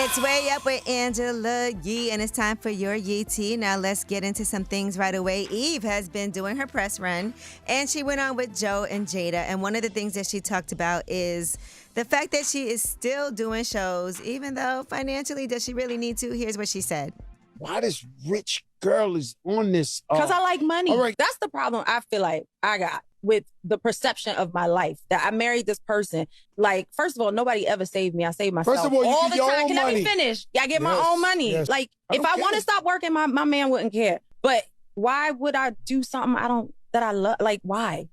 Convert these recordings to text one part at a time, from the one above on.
It's Way Up with Angela Yee, and it's time for your Yee Tea. Now let's get into some things right away. Eve has been doing her press run, and she went on with Joe and Jada, and one of the things that she talked about is the fact that she is still doing shows, even though financially, does she really need to? Here's what she said. Why this rich girl is on this? Because I like money. All right. That's the problem I feel like I got with the perception of my life, that I married this person. Like, first of all, nobody ever saved me. I saved myself. First of all, you all get the your time. own Can let me money. finish? I get my Yes, own money. yes. Like, I if don't I care. want to stop working, my man wouldn't care. But why would I do something that I love? Like, why?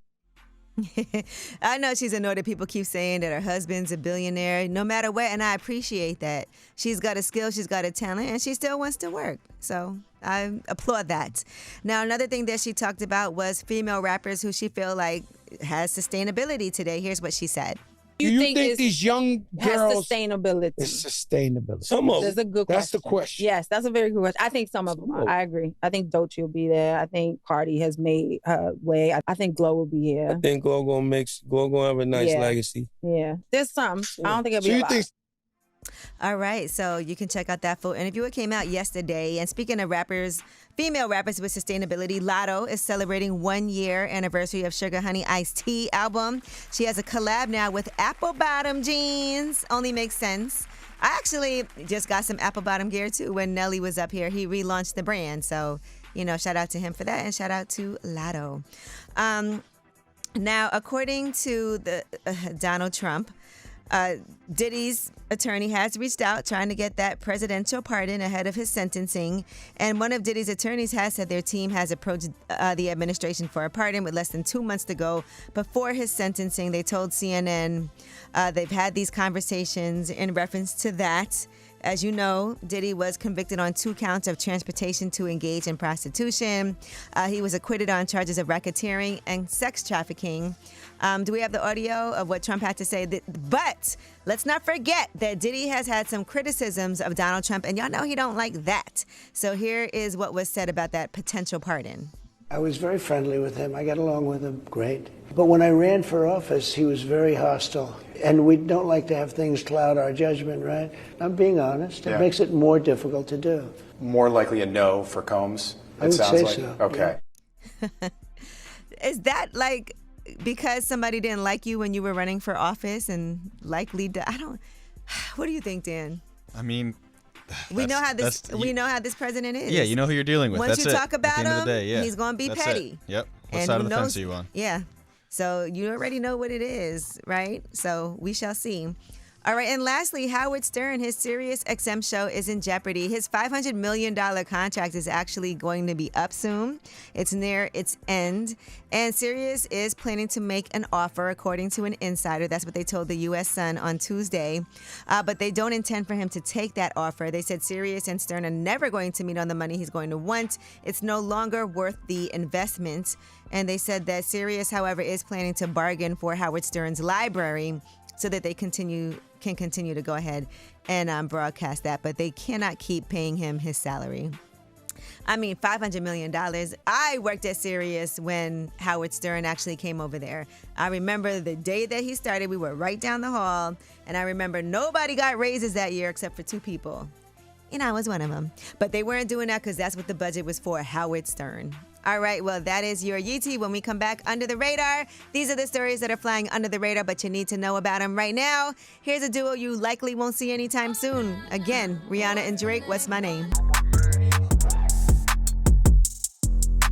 I know she's annoyed that people keep saying that her husband's a billionaire, no matter what, and I appreciate that. She's got a skill, she's got a talent, and she still wants to work. So I applaud that. Now, another thing that she talked about was female rappers who she feel like has sustainability today. Here's what she said. Do you think it's- these young has girls... sustainability? It's sustainability. Some of That's them. a good That's question. the question. Yes, that's a very good question. I think some of them are. I agree. I think Doechii will be there. I think Cardi has made her way. I think Glow will be here. I think Glow gonna have a nice Yeah. legacy. Yeah. There's some. I don't think it'll So be a you lot. think... All right, so you can check out that full interview. It came out yesterday. And speaking of rappers, female rappers with sustainability, Lotto is celebrating 1 year anniversary of Sugar Honey Iced Tea album. She has a collab now with Apple Bottom Jeans. Only makes sense. I actually just got some Apple Bottom gear too when Nelly was up here. He relaunched the brand. So, shout out to him for that, and shout out to Lotto. Now, according to the Donald Trump, Diddy's attorney has reached out trying to get that presidential pardon ahead of his sentencing. And one of Diddy's attorneys has said their team has approached the administration for a pardon with less than 2 months to go before his sentencing. They told CNN they've had these conversations in reference to that. As you know, Diddy was convicted on 2 counts of transportation to engage in prostitution. He was acquitted on charges of racketeering and sex trafficking. Do we have the audio of what Trump had to say? But let's not forget that Diddy has had some criticisms of Donald Trump, and y'all know he don't like that. So here is what was said about that potential pardon. I was very friendly with him. I got along with him great. But when I ran for office, he was very hostile. And we don't like to have things cloud our judgment, right? I'm being honest. It makes it more difficult to do. More likely a no for Combs, I it would sounds say like. so. Okay. Is that like because somebody didn't like you when you were running for office and likely what do you think, Dan? I mean, we know how this president is. Yeah, you know who you're dealing with. Once that's you it. talk about At the end him, of the day, yeah. he's going to be That's petty. It. Yep. What And side who of the fence knows? are you on? Yeah. So you already know what it is, right? So we shall see. All right, and lastly, Howard Stern, his Sirius XM show is in jeopardy. His $500 million contract is actually going to be up soon. It's near its end. And Sirius is planning to make an offer, according to an insider. That's what they told the U.S. Sun on Tuesday. But they don't intend for him to take that offer. They said Sirius and Stern are never going to meet on the money he's going to want. It's no longer worth the investment. And they said that Sirius, however, is planning to bargain for Howard Stern's library so that they can continue to go ahead and broadcast that, but they cannot keep paying him his salary. I mean, $500 million. I worked at Sirius when Howard Stern actually came over there. I remember the day that he started, we were right down the hall, and I remember nobody got raises that year except for 2 people. And I was one of them. But they weren't doing that because that's what the budget was for, Howard Stern. All right, well, that is your Yee Tea. When we come back, Under the Radar, these are the stories that are flying under the radar, but you need to know about them right now. Here's a duo you likely won't see anytime soon. Again, Rihanna and Drake, What's My Name?